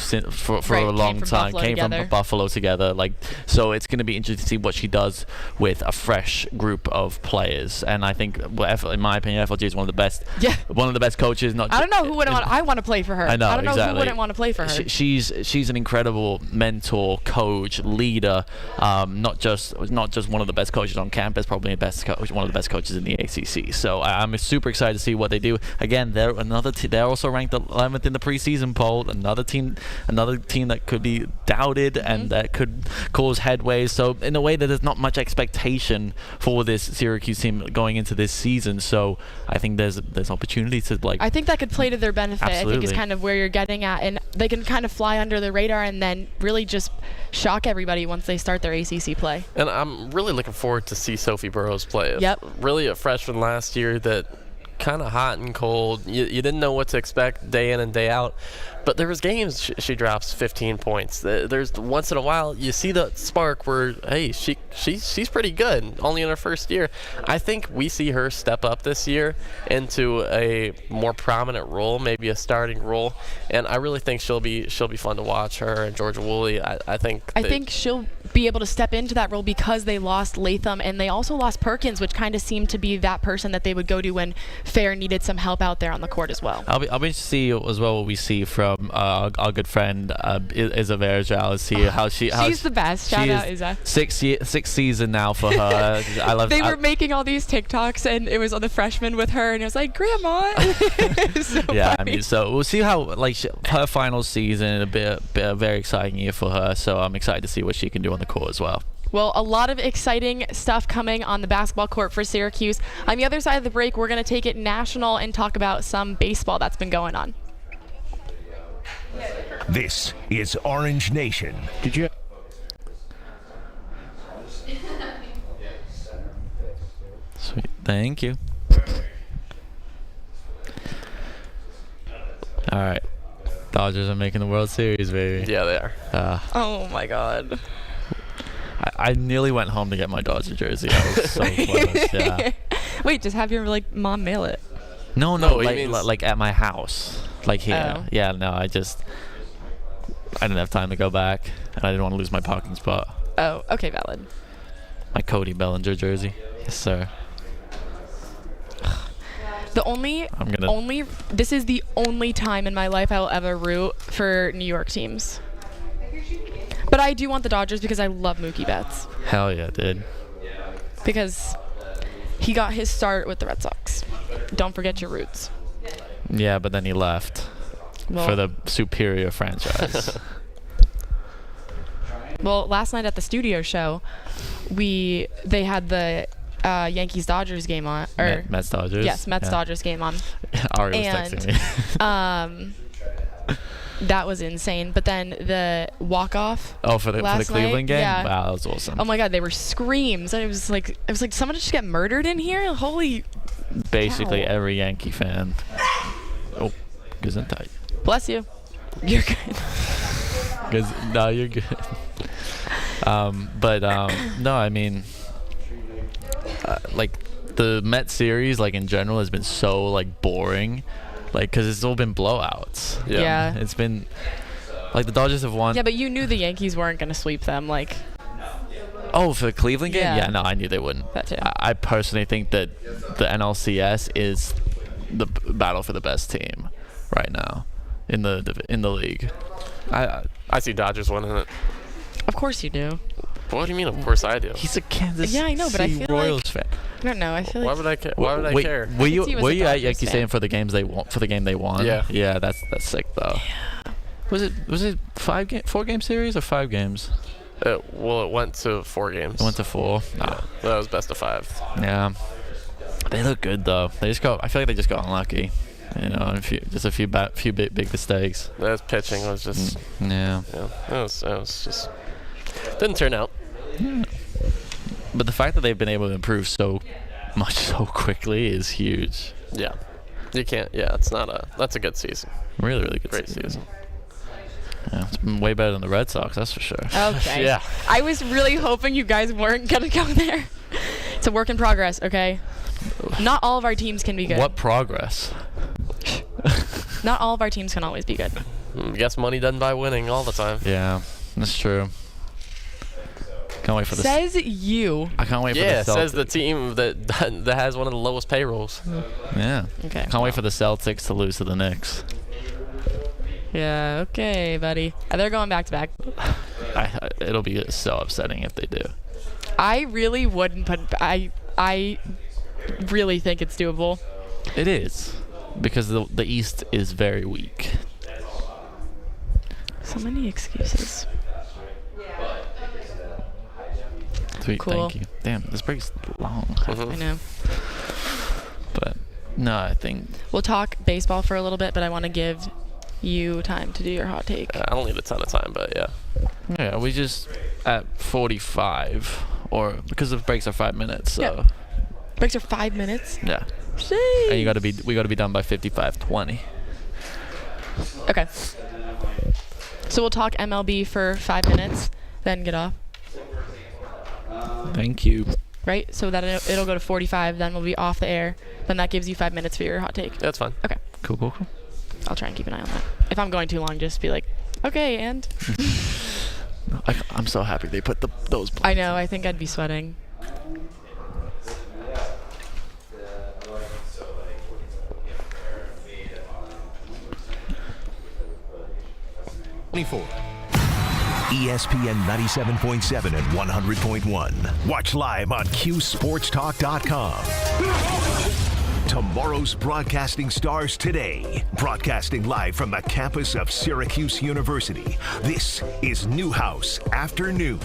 for a long time. Came from Buffalo together. Like so, it's going to be interesting to see what she does with a fresh group of players. And I think, in my opinion, FLJ is one of the best. Yeah. One of the best coaches. I don't know who wouldn't want. I want to play for her. I know. I don't know exactly. who wouldn't want to play for her. She's an incredible mentor, coach, leader. Not just one of the best coaches on campus, probably one of the best coaches in the ACC. So I'm super excited to see what they do. Again, they're also ranked 11th in the preseason poll. Another team that could be doubted and that could cause headways. So in a way that there's not much expectation for this Syracuse team going into this season. So I think there's opportunity to I think that could play to their benefit. Absolutely. I think is kind of where you're getting at, and they can kind of fly under the radar and then really just shock everybody once they start their ACC play. And I'm really looking forward to see Sophie Burrows play. Yep. Really a freshman last year that kind of hot and cold. You didn't know what to expect day in and day out. But there was games she drops 15 points. There's once in a while you see the spark where, hey, she's pretty good, only in her first year. I think we see her step up this year into a more prominent role, maybe a starting role, and I really think she'll be fun to watch. Her and Georgia Woolley. I think she'll be able to step into that role because they lost Latham and they also lost Perkins, which kind of seemed to be that person that they would go to when Fair needed some help out there on the court as well. I'll be interested to see as well what we see from our good friend Isa Verjao. See how she's the best. Shout out Isa. Sixth season now for her. I love. They were making all these TikToks and it was on the freshman with her and it was like, Grandma. So yeah, funny. I mean, so we'll see how her final season, a very exciting year for her. So I'm excited to see what she can do on the court as well. Well, a lot of exciting stuff coming on the basketball court for Syracuse. On the other side of the break, we're going to take it national and talk about some baseball that's been going on. This is Orange Nation. Did you? Sweet. Thank you. All right. Dodgers are making the World Series, baby. Yeah, they are. Oh, my God. I nearly went home to get my Dodger jersey. I was so close. Yeah. Wait, just have your mom mail it. No, like at my house, like here. Oh. Yeah, no, I didn't have time to go back, and I didn't want to lose my parking spot. Oh, okay, valid. My Cody Bellinger jersey, yes sir. This is the only time in my life I will ever root for New York teams. But I do want the Dodgers because I love Mookie Betts. Hell yeah, dude. Because he got his start with the Red Sox. Don't forget your roots. Yeah, but then he left for the superior franchise. Well, last night at the studio show, they had the Yankees-Dodgers game on. Mets-Dodgers? Yes, Mets-Dodgers game on. Ari was texting me. That was insane. But then the walk-off. Oh, for the Cleveland game? Yeah. Wow, that was awesome. Oh my God, they were screams, and it was like someone just get murdered in here. Holy. Basically cow. every Yankee fan. Oh, gesundheit. Bless you. You're good. No, you're good. No, I mean, the Mets series, like in general, has been so like boring, like because it's all been blowouts. Yeah. It's been like the Dodgers have won. Yeah, but you knew the Yankees weren't going to sweep them. Like, Oh, for the Cleveland game? Yeah. Yeah, no, I knew they wouldn't. That too. I personally think that the NLCS is the battle for the best team right now in the league. I see Dodgers winning it. of course you do. What do you mean? Of course I do. He's a Kansas Yeah, I know, but I City feel Royals like- fan. I don't know. I feel Why like would I care? Why would I Wait, care? Were I could see you you as were a you at Dodgers Yankee fan. Stadium for the games they won? For the game they won? Yeah. Yeah, that's sick though. Yeah. Was it 4-game series or 5 games? Well, it went to 4 games. It went to 4. Yeah, that was best of 5. Yeah. They look good though. I feel like they just got unlucky. You know, a few big mistakes. That pitching was just. Yeah. Yeah, it was just. Didn't turn out. But the fact that they've been able to improve so much so quickly is huge. Yeah. You can't. Yeah, that's a good season. Really, really good. Great season. Yeah, it's been way better than the Red Sox, that's for sure. Okay. Yeah. I was really hoping you guys weren't going to go there. It's a work in progress, okay? Not all of our teams can be good. What progress? Not all of our teams can always be good. Guess money doesn't buy winning all the time. Yeah, that's true. Can't wait for this. Says you. I can't wait for Yeah, the Celtics. says the team that has one of the lowest payrolls. Yeah. Okay. Can't wait for the Celtics to lose to the Knicks. Yeah, okay, buddy. They're going back to back. It'll be so upsetting if they do. I really wouldn't put. I really think it's doable. It is. Because the East is very weak. So many excuses. Sweet, Cool. thank you. Damn, this break's long. I know. But no, I think We'll talk baseball for a little bit, but I want to give you time to do your hot take. I don't need a ton of time, but yeah. we just at 45 or because the breaks are 5 minutes, so Yeah. Breaks are 5 minutes. yeah. Sheesh. And we gotta be done by 55:20. Okay. So we'll talk MLB for 5 minutes, then get off. Thank you. Right? So that it'll go to 45, then we'll be off the air. Then that gives you 5 minutes for your hot take. That's fine. Okay. Cool. I'll try and keep an eye on that. If I'm going too long, just be like, okay, and? I'm so happy they put those. I know, I think I'd be sweating. ESPN 97.7 and 100.1. Watch live on QSportsTalk.com. Tomorrow's broadcasting stars today. Broadcasting live from the campus of Syracuse University. This is Newhouse Afternoon.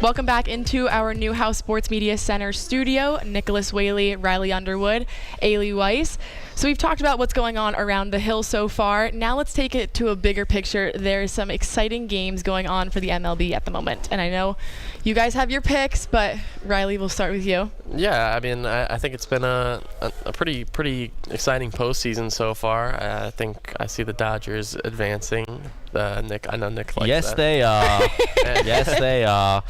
Welcome back into our Newhouse Sports Media Center studio. Nicholas Whaley, Riley Underwood, Ailey Weiss. So we've talked about what's going on around the Hill so far. Now let's take it to a bigger picture. There's some exciting games going on for the MLB at the moment. And I know you guys have your picks, but Riley, we'll start with you. Yeah, I mean, I think it's been a pretty exciting postseason so far. I think I see the Dodgers advancing. I know Nick likes Yes, that. they are. Yes, they are.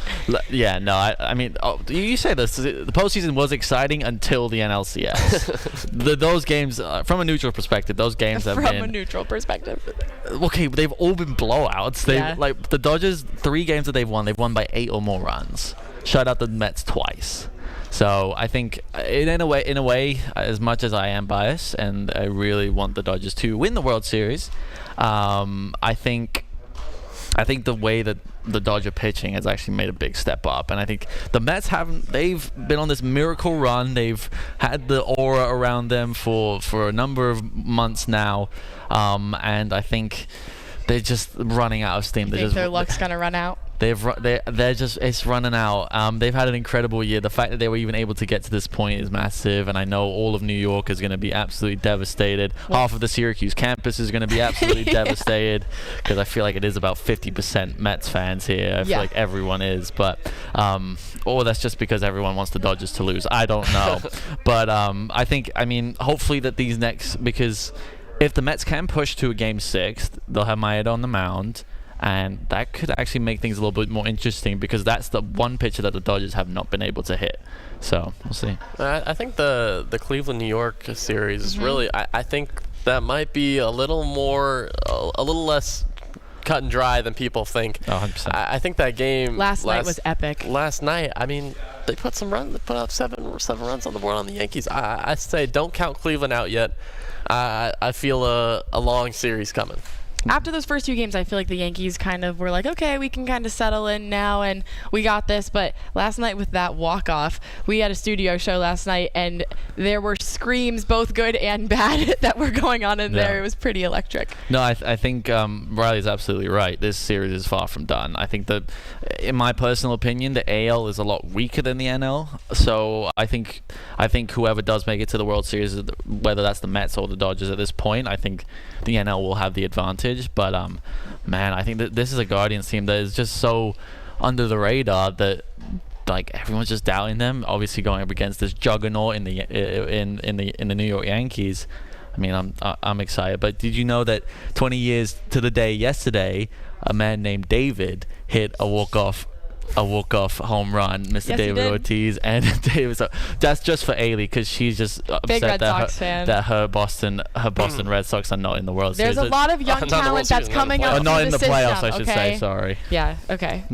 Yeah, no, I mean, you say this. The postseason was exciting until the NLCS. Those games, from a neutral perspective, those games have From been. a neutral perspective. Okay, they've all been blowouts. Yeah. Like the Dodgers, 3 games that they've won by 8 or more runs. Shut out the Mets twice. So I think in a way, as much as I am biased and I really want the Dodgers to win the World Series, I think the way that the Dodger pitching has actually made a big step up, and I think the Mets they've been on this miracle run. They've had the aura around them for a number of months now, and I think they're just running out of steam. Think their luck's gonna run out? They're just, it's running out. They've had an incredible year. The fact that they were even able to get to this point is massive, and I know all of New York is going to be absolutely devastated. Half of the Syracuse campus is going to be absolutely devastated, because I feel like it is about 50% Mets fans here. I feel like everyone is, but or that's just because everyone wants the Dodgers to lose. I don't know, but I mean, hopefully that because if the Mets can push to a Game 6, they'll have Maeda on the mound. And that could actually make things a little bit more interesting because that's the one pitcher that the Dodgers have not been able to hit. So we'll see. I think the Cleveland-New York series is really, I think that might be a little less cut and dry than people think. 100%. I think that game last night was epic. Last night, I mean, they put some runs. They put up seven runs on the board on the Yankees. I say don't count Cleveland out yet. I feel a long series coming. After those first 2 games, I feel like the Yankees kind of were like, okay, we can kind of settle in now and we got this. But last night with that walk-off, we had a studio show last night and there were screams, both good and bad, that were going on in there. It was pretty electric. No, I think Riley's absolutely right. This series is far from done. I think that, in my personal opinion, the AL is a lot weaker than the NL. So I think whoever does make it to the World Series, whether that's the Mets or the Dodgers at this point, I think the NL will have the advantage. But man, I think that this is a Guardians team that is just so under the radar that like everyone's just doubting them. Obviously, going up against this juggernaut in the New York Yankees. I mean, I'm excited. But did you know that 20 years to the day yesterday, a man named David hit a walk-off home run, Mr. Yes, David Ortiz, and David. So that's just for Ailey because she's just big upset Red Sox fan. that her Boston Red Sox are not in the World Series. There's a lot of young talent that's coming up. Not in the playoffs, system, I should say. Sorry. Yeah. Okay.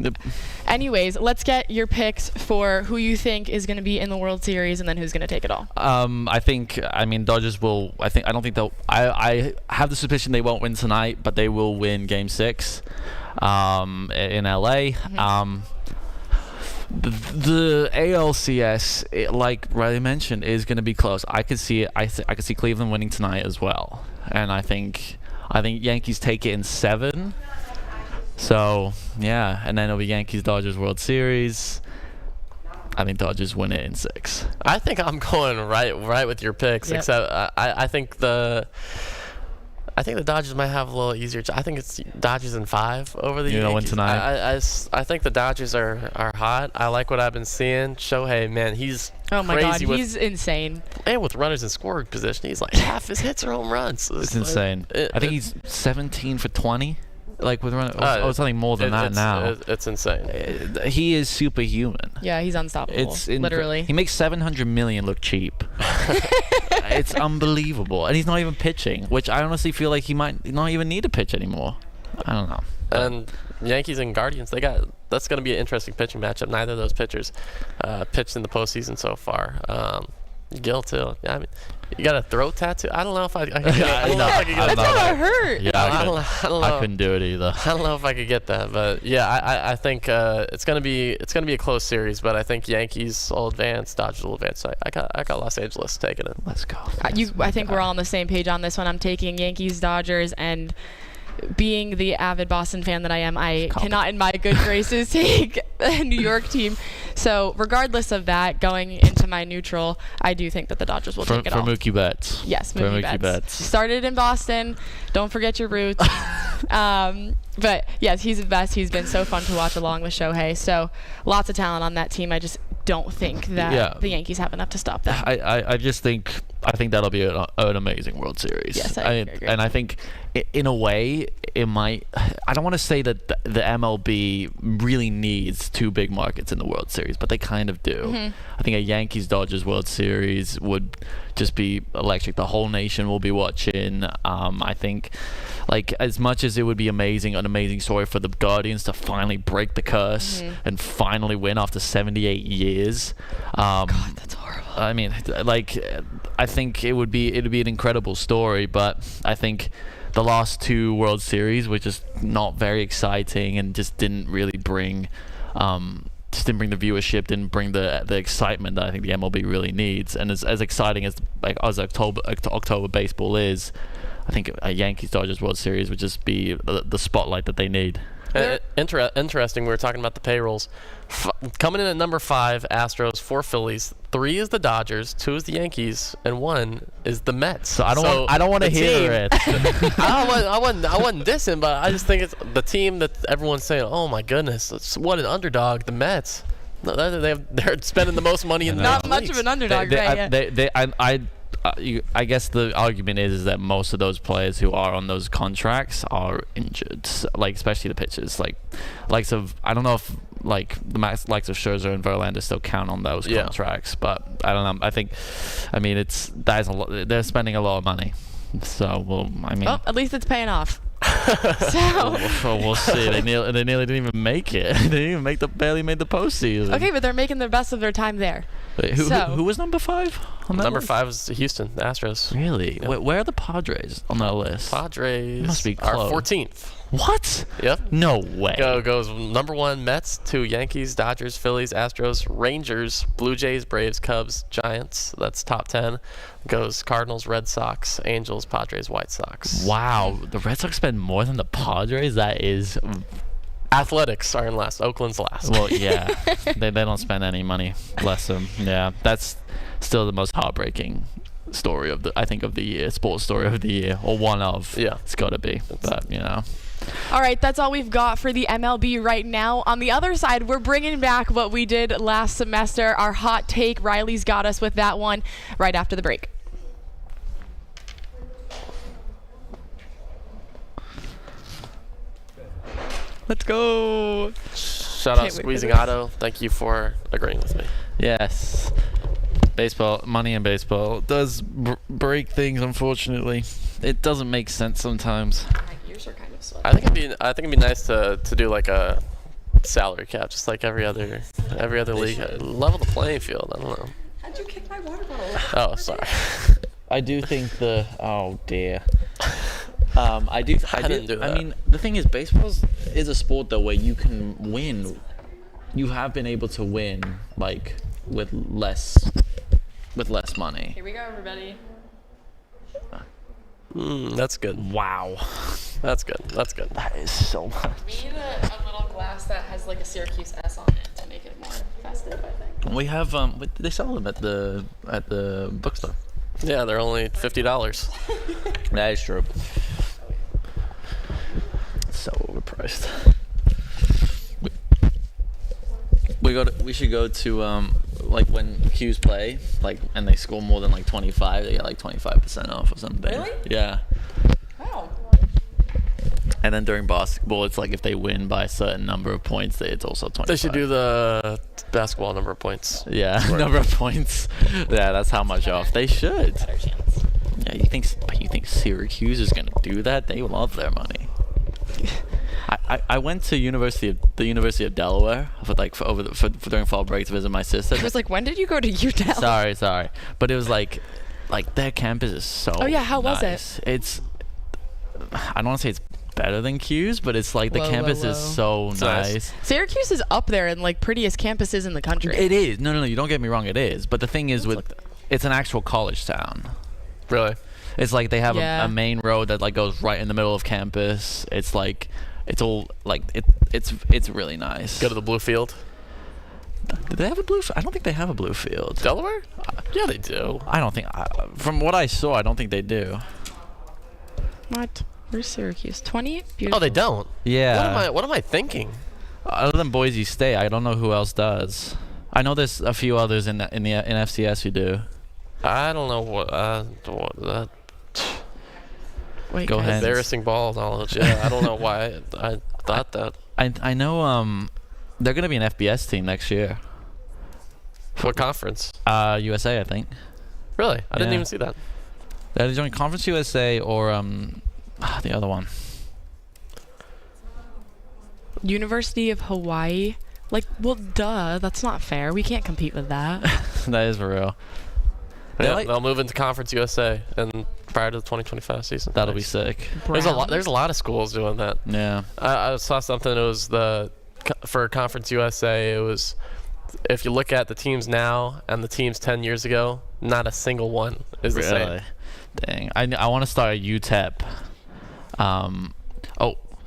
Anyways, let's get your picks for who you think is going to be in the World Series and then who's going to take it all. I mean, Dodgers will. I don't think they'll. I have the suspicion they won't win tonight, but they will win Game 6 in LA. The ALCS, like Riley mentioned, is going to be close. I could see it. I could see Cleveland winning tonight as well, and I think Yankees take it in 7. So yeah, and then it'll be Yankees-Dodgers World Series. I think Dodgers win it in 6. I think I'm going right with your picks, Yep. except I think the Dodgers might have a little easier. I think it's Dodgers in 5 over the Yankees. You know when tonight? I think the Dodgers are hot. I like what I've been seeing. Shohei, man, he's Oh my God, crazy he's insane. And with runners in scoring position, he's like half his hits are home runs. It's insane. I think he's 17 for 20. Like with running, something more than that now. It's insane. He is superhuman. Yeah, he's unstoppable. Literally. He makes $700 million look cheap. It's unbelievable, and he's not even pitching, which I honestly feel like he might not even need to pitch anymore. I don't know. And Yankees and Guardians, that's going to be an interesting pitching matchup. Neither of those pitchers pitched in the postseason so far. Gil too. Yeah, I mean, you got a throat tattoo. I don't know if I could get That's gonna hurt. Yeah, I don't know. I couldn't do it either. I don't know if I could get that, but yeah, I think it's gonna be a close series, but I think Yankees will advance, Dodgers will advance. So I got Los Angeles taking it. Let's go. I think we're all on the same page on this one. I'm taking Yankees, Dodgers, and being the avid Boston fan that I am, I cannot in my good graces take a New York team. So regardless of that, going into my neutral, I do think that the Dodgers will take it all. For Mookie Betts. Yes, Mookie Betts. Started in Boston. Don't forget your roots. But yes, he's the best. He's been so fun to watch along with Shohei. So lots of talent on that team. I just don't think that the Yankees have enough to stop them. I think that'll be an amazing World Series. Yes, I agree. And I think in a way it might. I don't want to say that the MLB really needs 2 big markets in the World Series, but they kind of do. I think a Yankees-Dodgers World Series would just be electric. The whole nation will be watching. I think, like, as much as it would be an amazing story for the Guardians to finally break the curse and finally win after 78 years. God, that's horrible. I mean, like, I think it'd be an incredible story, but I think the last 2 World Series were just not very exciting and just didn't really bring the viewership, didn't bring the excitement that I think the MLB really needs. And as exciting as October baseball is, I think a Yankees-Dodgers World Series would just be the spotlight that they need. Interesting. We were talking about the payrolls. Coming in at number 5, Astros, 4 Phillies, 3 is the Dodgers, 2 is the Yankees, and 1 is the Mets. So I don't want to hear it. I wasn't dissing, but I just think it's the team that everyone's saying, "Oh my goodness, what an underdog!" The Mets. No, they're spending the most money in the not leagues. much of an underdog, right? I guess the argument is that most of those players who are on those contracts are injured, like especially the pitchers, likes of I don't know if like the likes of Scherzer and Verlander still count on those contracts, but I don't know. I mean that is a lot. They're spending a lot of money, so well, at least it's paying off. We'll see. They nearly didn't even make it. They didn't even barely made the postseason. Okay, but they're making the best of their time there. Wait, who was number 5 on that Number list? 5 was Houston, the Astros. Really? Yeah. Where are the Padres on that list? Padres must be are close. 14th. What? Yep. No way. Goes number 1 Mets, 2 Yankees, Dodgers, Phillies, Astros, Rangers, Blue Jays, Braves, Cubs, Giants. That's top 10. Goes Cardinals, Red Sox, Angels, Padres, White Sox. Wow, the Red Sox spend more than the Padres. That is. Athletics are in last. Oakland's last. Well, yeah, they don't spend any money. Bless them. Yeah, that's still the most heartbreaking story of the year, sports story of the year, or one of. Yeah, it's got to be. But All right, that's all we've got for the MLB right now. On the other side, we're bringing back what we did last semester, our hot take. Riley's got us with that one right after the break. Let's go. Shout out Squeezing Otto. Thank you for agreeing with me. Yes. Baseball, money in baseball does break things, unfortunately. It doesn't make sense sometimes. My ears are kind of sweaty. I think it'd be nice to do like a salary cap, just like every other league. Level the playing field. I don't know. How'd you kick my water bottle? Oh, sorry. I do think oh dear. I didn't do that. I mean, the thing is, baseball is a sport though where you can win. You have been able to win like with less money. Here we go, everybody. That's good. Wow. That's good. That is so much. We need a little glass that has like a Syracuse S on it to make it more festive, I think. We have they sell them at the bookstore. Yeah, they're only $50. That is true. So overpriced. We should go to like when Qs play and they score more than like 25, they get like 25% off or something. Really? Yeah. Wow. And then during basketball, it's like if they win by a certain number of points, it's also 25. They should do the basketball number of points. Yeah, number of points. Yeah, that's how much off. They should. Better chance. Yeah, you think Syracuse is gonna do that? They love their money. I went to the University of Delaware for during fall break to visit my sister. I was like, when did you go to UDel? Sorry, but it was like their campus is so. Oh yeah, how was nice. It's I don't want to say it's better than Q's, but it's like the campus is so nice. Syracuse is up there in like prettiest campuses in the country. It is. No, you don't get me wrong, it is. But the thing is it's an actual college town. Really? It's like they have a main road that like goes right in the middle of campus. It's like it's all like it's really nice. Go to the blue field. Do they have a blue? I don't think they have a blue field. Delaware? Yeah, they do. I don't think. From what I saw, I don't think they do. What? Where's Syracuse? 20? Beautiful. Oh, they don't. Yeah. What am I thinking? Other than Boise State, I don't know who else does. I know there's a few others in FCS who do. I don't know what. Wait, Go ahead. Embarrassing ball knowledge. Yeah, I don't know why I thought that. I know they're gonna be an FBS team next year. What conference? USA, I think. Really? I didn't even see that. They're joining Conference USA or the other one. University of Hawaii. Like, well, duh. That's not fair. We can't compete with that. That is for real. Yeah, they'll move into Conference USA and prior to the 2025 season. That'll be sick. There's a lot of schools doing that. Yeah. I saw something. It was for Conference USA. It was if you look at the teams now and the teams 10 years ago, not a single one is the same. Dang. I want to start a UTEP.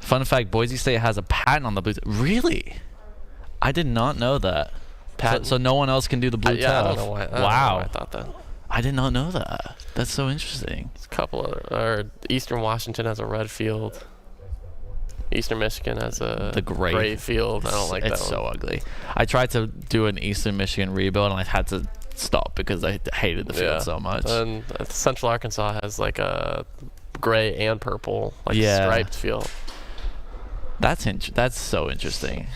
Fun fact: Boise State has a patent on the blue. Really? I did not know that. So no one else can do the blue yeah, I don't know why. Wow. I thought that. I did not know that. That's so interesting. There's a couple other. Eastern Washington has a red field. Eastern Michigan has the gray field. I don't like that. It's so ugly. I tried to do an Eastern Michigan rebuild, and I had to stop because I hated the field so much. And Central Arkansas has like a gray and purple, like striped field. That's so interesting.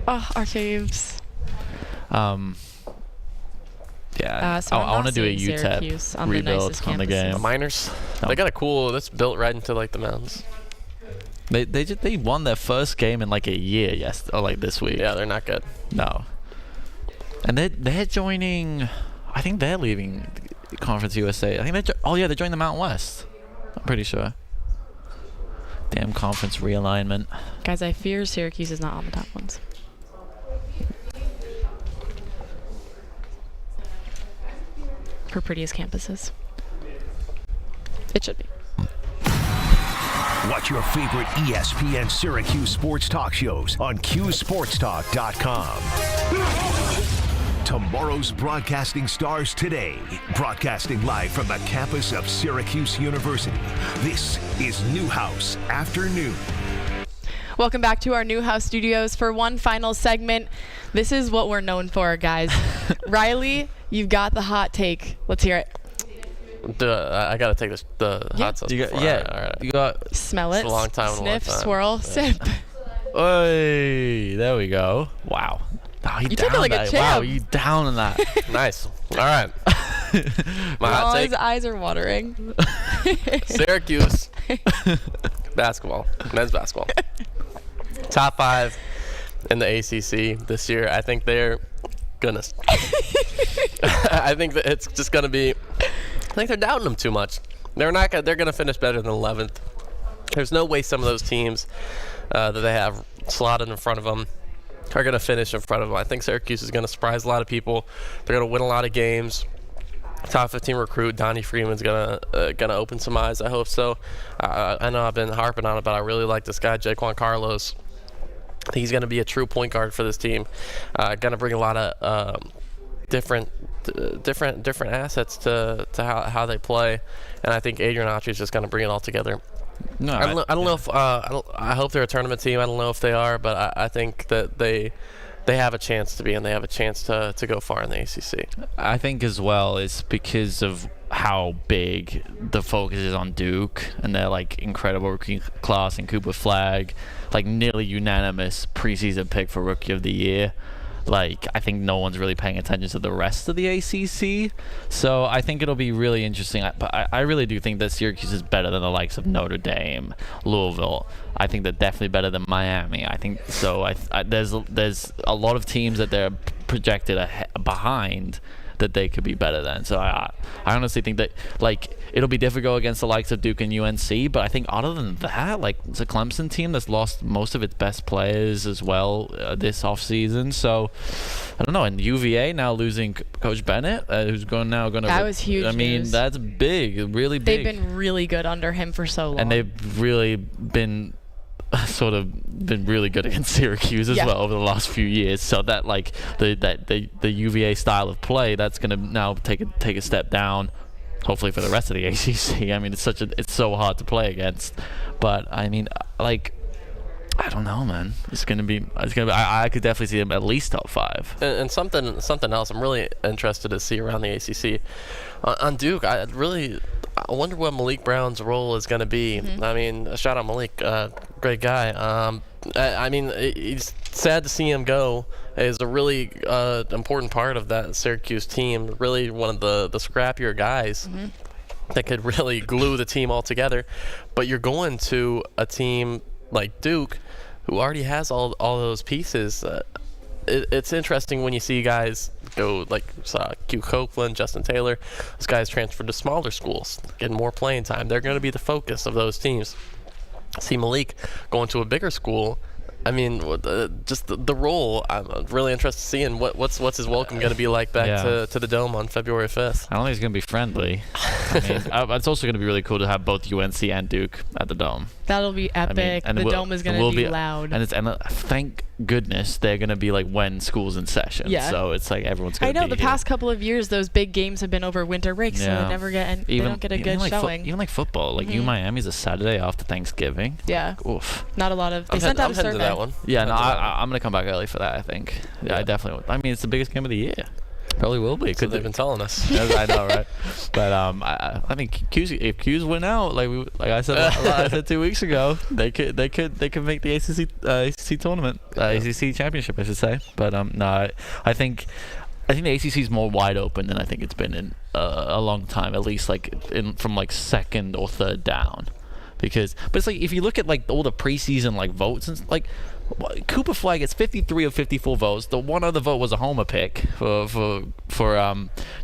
Oh, our faves. Yeah, So I want to do a Syracuse UTEP on the rebuild nicest on the campuses. game. The Miners, No. they got a cool. That's built right into like the mountains. They won their first game in like a year, this week. Yeah, they're not good. No. And they're joining. I think they're leaving Conference USA. I think they're joining the Mountain West. I'm pretty sure. Damn conference realignment. Guys, I fear Syracuse is not on the top ones. For prettiest campuses. It should be. Watch your favorite ESPN Syracuse sports talk shows on QSportsTalk.com. Tomorrow's broadcasting stars today, broadcasting live from the campus of Syracuse University. This is Newhouse Afternoon. Welcome back to our Newhouse studios for one final segment. This is what we're known for, guys. Riley, you've got the hot take. Let's hear it. I gotta take the hot sauce. You before. got, All right. you got. Smell it. It's a long time and a long Sniff, time. swirl, sip. Hey, there we go. Wow. Oh, You took it like a that. champ. Wow, you down on that. Nice. All right. My hot His take: eyes are watering. Syracuse basketball, men's basketball, top 5 in the ACC this year. I think they're gonna. I think that it's just gonna be. I think they're doubting them too much. They're not. They're gonna finish better than 11th. There's no way some of those teams that they have slotted in front of them are going to finish in front of them. I think Syracuse is going to surprise a lot of people. They're going to win a lot of games. Top 15 recruit Donnie Freeman's gonna open some eyes. I hope so. I know I've been harping on it, but I really like this guy, Jaquan Carlos. I think he's going to be a true point guard for this team. Going to bring a lot of different assets to how they play, and I think Adrian Autry is just going to bring it all together. No, I don't know if I hope they're a tournament team. I don't know if they are, but I think that they have a chance to be, and they have a chance to go far in the ACC. I think as well it's because of how big the focus is on Duke and their like incredible rookie class and Cooper Flagg, like nearly unanimous preseason pick for Rookie of the Year. Like, I think no one's really paying attention to the rest of the ACC. So I think it'll be really interesting. But I really do think that Syracuse is better than the likes of Notre Dame, Louisville. I think they're definitely better than Miami. I think so. There's a lot of teams that they're projected behind that they could be better than. So I honestly think that, like, it'll be difficult against the likes of Duke and UNC, but I think other than that, like, it's a Clemson team that's lost most of its best players as well this offseason. So I don't know. And UVA now losing Coach Bennett, who's going to. That was huge. I mean, news. that's big, really big. They've been really good under him for so long. And they've really been really good against Syracuse as well over the last few years. So that, like, the UVA style of play, that's going to now take a step down, hopefully for the rest of the ACC. I mean, it's so hard to play against. But I mean, like, I don't know, man. I could definitely see them at least top 5. And something else I'm really interested to see around the ACC on Duke. I wonder what Malik Brown's role is going to be. Mm-hmm. I mean, shout out Malik, great guy. I mean, it's sad to see him go. He's a really important part of that Syracuse team. Really one of the scrappier guys that could really glue the team all together. But you're going to a team like Duke, who already has all those pieces. It's interesting when you see guys go like Q Copeland, Justin Taylor. Those guys transferred to smaller schools, getting more playing time. They're going to be the focus of those teams. See Malik going to a bigger school. I mean, just the role. I'm really interested in seeing what's his welcome going to be like back to the Dome on February 5th. I don't think it's going to be friendly. I mean, it's also going to be really cool to have both UNC and Duke at the Dome. That'll be epic. I mean, the Dome is going to be loud. And thank goodness they're going to be like when school's in session. Yeah. So it's like everyone's going to be I know the past couple of years those big games have been over winter break, so they never get they don't get a good showing. Even like football, like Miami's a Saturday after Thanksgiving. Yeah. Oof. Not a lot of. They sent out a survey. To that one. Yeah, no, I'm going to come back early for that, I think. Yeah, I definitely would. I mean, it's the biggest game of the year. Probably will be. Could they've been telling us. Yes, I know, right? But I think if Q's win out, like I said 2 weeks ago, they could make the ACC tournament, ACC championship, I should say. But no, I think the ACC is more wide open than I think it's been in a long time, at least from like second or third down. But it's like if you look at like all the preseason like votes and like. Cooper Flag gets 53 of 54 votes. The one other vote was a homer pick for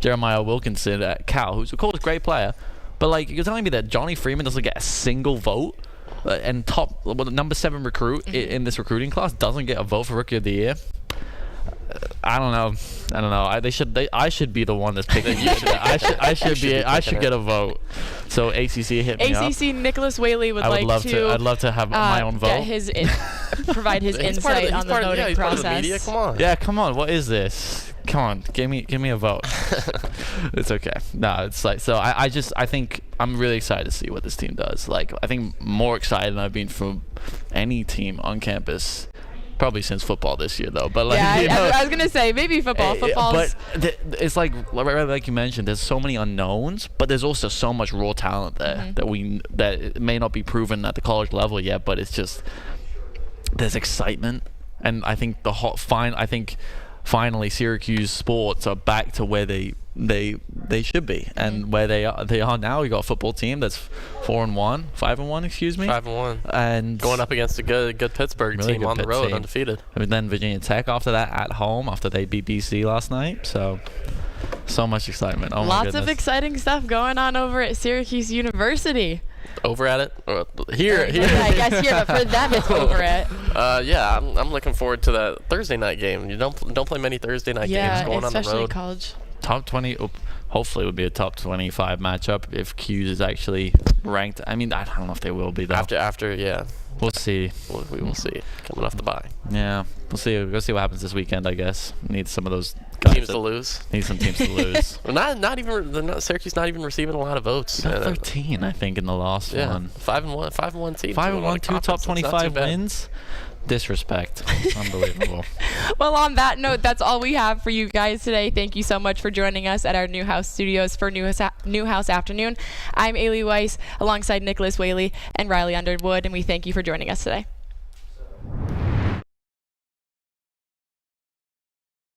Jeremiah Wilkinson at Cal, who's of course a great player. But like you're telling me that Johnny Freeman doesn't get a single vote, and number 7 recruit in this recruiting class doesn't get a vote for Rookie of the Year. I don't know. I should be the one that's picking. I should get a vote. So ACC hit me up. ACC Nicholas Whaley would I'd love to have my own vote. Provide his insight on the voting process. Part of the media. Come on. Yeah, come on. What is this? Come on, give me a vote. It's okay. No, it's like so. I think I'm really excited to see what this team does. Like I think more excited than I've been from any team on campus. Probably since football this year, though. But like, yeah, I was gonna say maybe football. Football's. But it's like you mentioned. There's so many unknowns, but there's also so much raw talent there that it may not be proven at the college level yet. But it's just there's excitement, and I think finally Syracuse sports are back to where they should be, and where they are now. We got a football team that's 4-1, 5-1, excuse me. 5-1, and going up against a good Pittsburgh really team good on the road, team. Undefeated. And then Virginia Tech after that at home after they beat BC last night. So much excitement. Oh my goodness. Lots of exciting stuff going on over at Syracuse University. Over at it? Or here. Yeah, I guess here, but for them it's over it. Yeah, I'm looking forward to that Thursday night game. You don't play many Thursday night games going on the road. Especially college. Top 20, hopefully it would be a top 25 matchup if Q's is actually ranked. I mean, I don't know if they will be though. After, yeah. We'll see. We will see. Coming off the bye. Yeah, we'll see. We'll see what happens this weekend. I guess need some of those guys teams to lose. Need some teams to lose. Syracuse not even receiving a lot of votes. 13, I think, in the last one. 5-1 team. 5-1, 2 top 25 wins. Disrespect. Unbelievable. Well, on that note, that's all we have for you guys today. Thank you so much for joining us at our Newhouse studios for Newhouse Afternoon. I'm Ailey Weiss alongside Nicholas Whaley and Riley Underwood, and we thank you for joining us today.